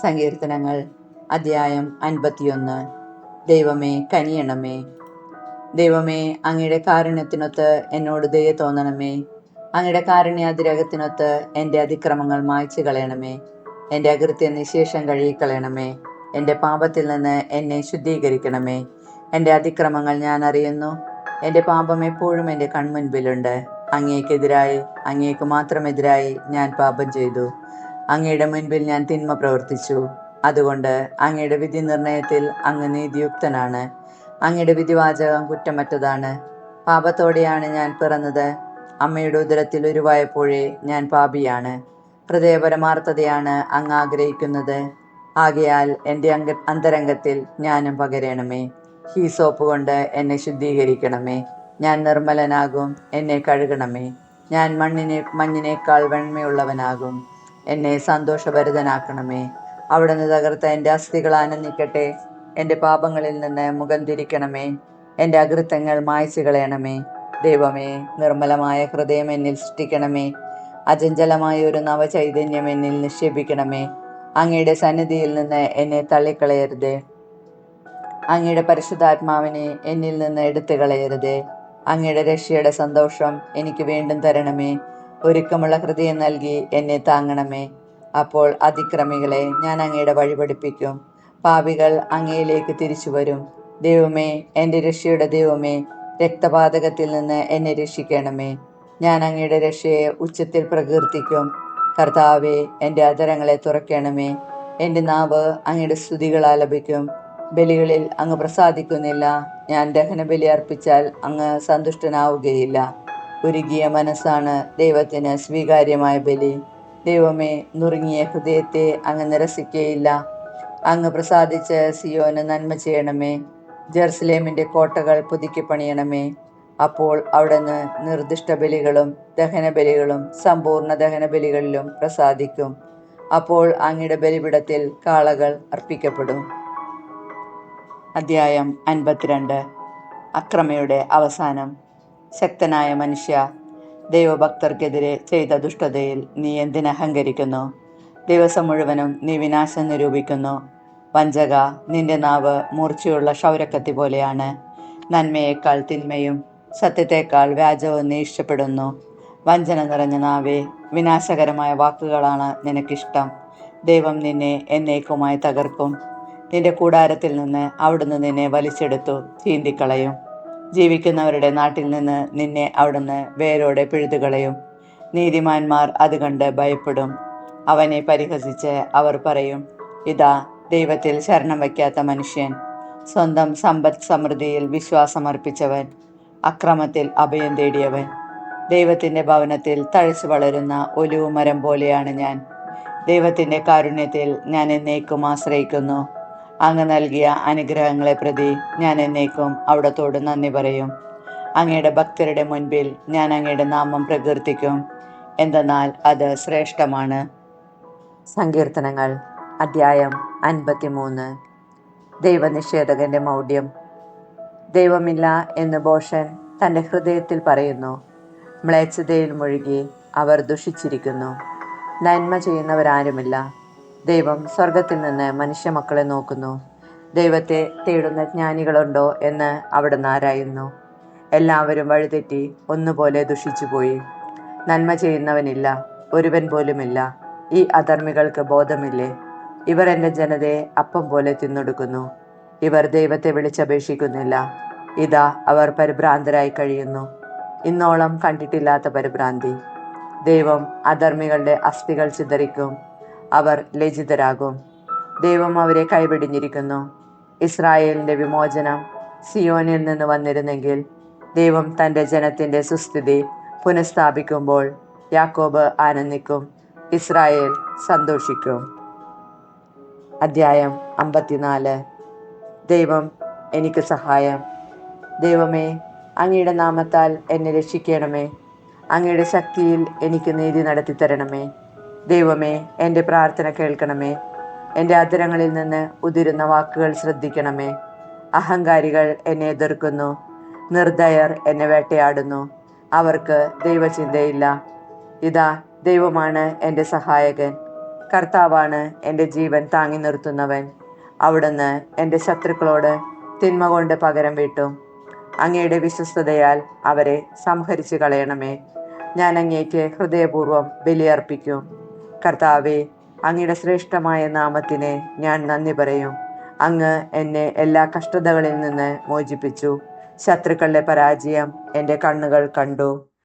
സങ്കീർത്തനങ്ങൾ അധ്യായം 51. ദൈവമേ കനിയണമേ. ദൈവമേ, അങ്ങയുടെ കാരുണ്യത്തിനൊത്ത് എന്നോട് ദയ തോന്നണമേ. അങ്ങയുടെ കാരുണ്യാതിരകത്തിനൊത്ത് എൻ്റെ അതിക്രമങ്ങൾ മായ്ച്ചു കളയണമേ. എൻ്റെ അകൃത്യം നിശേഷം കഴുകിക്കളയണമേ. എൻ്റെ പാപത്തിൽ നിന്ന് എന്നെ ശുദ്ധീകരിക്കണമേ. എൻ്റെ അതിക്രമങ്ങൾ ഞാൻ അറിയുന്നു. എൻ്റെ പാപം എപ്പോഴും എൻ്റെ കൺമുൻപിലുണ്ട്. അങ്ങേക്കെതിരായി, അങ്ങേക്ക് മാത്രമെതിരായി ഞാൻ പാപം ചെയ്തു. അങ്ങയുടെ മുൻപിൽ ഞാൻ തിന്മ പ്രവർത്തിച്ചു. അതുകൊണ്ട് അങ്ങയുടെ വിധി നിർണയത്തിൽ അങ്ങ് നീതിയുക്തനാണ്. അങ്ങയുടെ വിധിവാചകം കുറ്റമറ്റതാണ്. പാപത്തോടെയാണ് ഞാൻ പിറന്നത്. അമ്മയുടെ ഉദരത്തിൽ ഉരുവായപ്പോഴേ ഞാൻ പാപിയാണ്. ഹൃദയപരമാർത്ഥതയാണ് അങ്ങ് ആഗ്രഹിക്കുന്നത്. ആകയാൽ എൻ്റെ അന്തരംഗത്തിൽ ജ്ഞാനം പകരണമേ. ഹീസോപ്പ് കൊണ്ട് എന്നെ ശുദ്ധീകരിക്കണമേ. ഞാൻ നിർമ്മലനാകും. എന്നെ കഴുകണമേ. ഞാൻ മഞ്ഞിനേക്കാൾ വെണ്മയുള്ളവനാകും. എന്നെ സന്തോഷഭരിതനാക്കണമേ. അവിടുന്ന് തകർത്ത എൻ്റെ അസ്ഥികൾ ആനന്ദിക്കട്ടെ. എൻ്റെ പാപങ്ങളിൽ നിന്ന് മുഖം തിരിക്കണമേ. എൻ്റെ അകൃത്യങ്ങൾ മായ്ച്ചു കളയണമേ. ദൈവമേ, നിർമ്മലമായ ഹൃദയം എന്നിൽ സൃഷ്ടിക്കണമേ. അചഞ്ചലമായ ഒരു നവചൈതന്യം എന്നിൽ നിക്ഷേപിക്കണമേ. അങ്ങയുടെ സന്നിധിയിൽ നിന്ന് എന്നെ തള്ളിക്കളയരുതേ. അങ്ങയുടെ പരിശുദ്ധാത്മാവിനെ എന്നിൽ നിന്ന് എടുത്തു കളയരുതേ. അങ്ങയുടെ രക്ഷയുടെ സന്തോഷം എനിക്ക് വീണ്ടും തരണമേ. ഒരുക്കമുള്ള ഹൃദയം നൽകി എന്നെ താങ്ങണമേ. അപ്പോൾ അതിക്രമികളെ ഞാൻ അങ്ങയുടെ വഴി പഠിപ്പിക്കും. പാപികൾ അങ്ങയിലേക്ക് തിരിച്ചു വരും. ദൈവമേ, എൻ്റെ രക്ഷയുടെ ദൈവമേ, രക്തപാതകത്തിൽ നിന്ന് എന്നെ രക്ഷിക്കണമേ. ഞാൻ അങ്ങയുടെ രക്ഷയെ ഉച്ചത്തിൽ പ്രകീർത്തിക്കും. കർത്താവേ, എൻ്റെ അധരങ്ങളെ തുറക്കണമേ. എൻ്റെ നാവ് അങ്ങയുടെ സ്തുതികൾ ആലപിക്കും. ബലികളിൽ അങ്ങ് പ്രസാദിക്കുന്നില്ല. ഞാൻ ദഹനബലി അർപ്പിച്ചാൽ അങ്ങ് സന്തുഷ്ടനാവുകയില്ല. ഉരുകിയ മനസ്സാണ് ദൈവത്തിന് സ്വീകാര്യമായ ബലി. ദൈവമേ, നുറുങ്ങിയ ഹൃദയത്തെ അങ്ങ് നിരസിക്കയില്ല. അങ്ങ് പ്രസാദിച്ച് സിയോന് നന്മ ചെയ്യണമേ. ജെറുസലേമിൻ്റെ കോട്ടകൾ പുതുക്കി പണിയണമേ. അപ്പോൾ അവിടുന്ന് നിർദ്ദിഷ്ട ബലികളും ദഹനബലികളും സമ്പൂർണ്ണ ദഹനബലികളിലും പ്രസാദിക്കും. അപ്പോൾ അങ്ങയുടെ ബലിപീഠത്തിൽ കാളകൾ അർപ്പിക്കപ്പെടും. അധ്യായം 52. അക്രമയുടെ അവസാനം. ശക്തനായ മനുഷ്യ, ദൈവഭക്തർക്കെതിരെ ചെയ്ത ദുഷ്ടതയിൽ നീ എന്തിനഹങ്കരിക്കുന്നു? ദിവസം മുഴുവനും നീ വിനാശം നിരൂപിക്കുന്നു. വഞ്ചക, നിന്റെ നാവ് മൂർച്ചയുള്ള ക്ഷൗരക്കത്തി പോലെയാണ്. നന്മയേക്കാൾ തിന്മയും സത്യത്തേക്കാൾ വ്യാജവും നീ ഇഷ്ടപ്പെടുന്നു. വഞ്ചന നിറഞ്ഞ നാവേ, വിനാശകരമായ വാക്കുകളാണ് നിനക്കിഷ്ടം. ദൈവം നിന്നെ എന്നേക്കുമായി തകർക്കും. നിന്റെ കൂടാരത്തിൽ നിന്ന് അവിടുന്ന് നിന്നെ വലിച്ചെടുത്തു ചീന്തിക്കളയും. ജീവിക്കുന്നവരുടെ നാട്ടിൽ നിന്ന് നിന്നെ അവിടുന്ന് വേരോടെ പിഴുതുകളയും. നീതിമാന്മാർ അത് കണ്ട് ഭയപ്പെടും. അവനെ പരിഹസിച്ച് അവർ പറയും, ഇതാ ദൈവത്തിൽ ശരണം വയ്ക്കാത്ത മനുഷ്യൻ, സ്വന്തം സമ്പദ് സമൃദ്ധിയിൽ വിശ്വാസമർപ്പിച്ചവൻ, അക്രമത്തിൽ അഭയം തേടിയവൻ. ദൈവത്തിൻ്റെ ഭവനത്തിൽ തഴച്ചു വളരുന്ന ഒലിവ് മരം പോലെയാണ് ഞാൻ. ദൈവത്തിൻ്റെ കാരുണ്യത്തിൽ ഞാൻ എന്നേക്കും ആശ്രയിക്കുന്നു. അങ്ങ് നൽകിയ അനുഗ്രഹങ്ങളെ പ്രതി ഞാൻ എന്നേക്കും അവിടത്തോട് നന്ദി പറയും. അങ്ങയുടെ ഭക്തരുടെ മുൻപിൽ ഞാൻ അങ്ങയുടെ നാമം പ്രകീർത്തിക്കും. എന്തെന്നാൽ അത് ശ്രേഷ്ഠമാണ്. സങ്കീർത്തനങ്ങൾ അധ്യായം 53. ദൈവനിഷേധകന്റെ മൗഢ്യം. ദൈവമില്ല എന്ന് ഭോഷൻ തൻ്റെ ഹൃദയത്തിൽ പറയുന്നു. മ്ലേച്ഛതയിൽ മുഴുകി അവർ ദുഷിച്ചിരിക്കുന്നു. നന്മ ചെയ്യുന്നവരാരുമില്ല. ദൈവം സ്വർഗത്തിൽ നിന്ന് മനുഷ്യമക്കളെ നോക്കുന്നു. ദൈവത്തെ തേടുന്ന ജ്ഞാനികളുണ്ടോ എന്ന് അവിടുന്ന് ആരായുന്നു. എല്ലാവരും വഴിതെറ്റി ഒന്നുപോലെ ദുഷിച്ചുപോയി. നന്മ ചെയ്യുന്നവനില്ല, ഒരുവൻ പോലുമില്ല. ഈ അധർമ്മികൾക്ക് ബോധമില്ലേ? ഇവർ എൻ്റെ ജനതയെ അപ്പം പോലെ തിന്നൊടുക്കുന്നു. ഇവർ ദൈവത്തെ വിളിച്ചപേക്ഷിക്കുന്നില്ല. ഇതാ അവർ പരിഭ്രാന്തരായി കഴിയുന്നു. ഇന്നോളം കണ്ടിട്ടില്ലാത്ത പരിഭ്രാന്തി. ദൈവം അധർമ്മികളുടെ അസ്ഥികൾ ചിതറിക്കും. അവർ ലജ്ജിതരാകും. ദൈവം അവരെ കൈവെടിഞ്ഞിരിക്കുന്നു. ഇസ്രായേലിൻ്റെ വിമോചനം സിയോനിൽ നിന്ന് വന്നിരുന്നെങ്കിൽ, ദൈവം തൻ്റെ ജനത്തിൻ്റെ സുസ്ഥിതി പുനഃസ്ഥാപിക്കുമ്പോൾ യാക്കോബ് ആനന്ദിക്കും, ഇസ്രായേൽ സന്തോഷിക്കും. അധ്യായം 54. ദൈവം എനിക്ക് സഹായം. ദൈവമേ, അങ്ങയുടെ നാമത്താൽ എന്നെ രക്ഷിക്കണമേ. അങ്ങയുടെ ശക്തിയിൽ എനിക്ക് നീതി നടത്തിത്തരണമേ. ദൈവമേ, എൻ്റെ പ്രാർത്ഥന കേൾക്കണമേ. എൻ്റെ അധരങ്ങളിൽ നിന്ന് ഉതിരുന്ന വാക്കുകൾ ശ്രദ്ധിക്കണമേ. അഹങ്കാരികൾ എന്നെ എതിർക്കുന്നു. നിർദ്ദയർ എന്നെ വേട്ടയാടുന്നു. അവർക്ക് ദൈവചിന്തയില്ല. ഇതാ ദൈവമാണ് എൻ്റെ സഹായകൻ. കർത്താവാണ് എൻ്റെ ജീവൻ താങ്ങി നിർത്തുന്നവൻ. അവിടുന്ന് എൻ്റെ ശത്രുക്കളോട് തിന്മ കൊണ്ട് പകരം വീട്ടും. അങ്ങയുടെ വിശ്വസ്തതയാൽ അവരെ സംഹരിച്ചു കളയണമേ. ഞാൻ അങ്ങേക്ക് ഹൃദയപൂർവ്വം ബലിയർപ്പിക്കും. കർത്താവെ, അങ്ങയുടെ ശ്രേഷ്ഠമായ നാമത്തിന് ഞാൻ നന്ദി പറയും. അങ്ങ് എന്നെ എല്ലാ കഷ്ടതകളിൽ നിന്ന് മോചിപ്പിച്ചു. ശത്രുക്കളുടെ പരാജയം എൻ്റെ കണ്ണുകൾ കണ്ടു.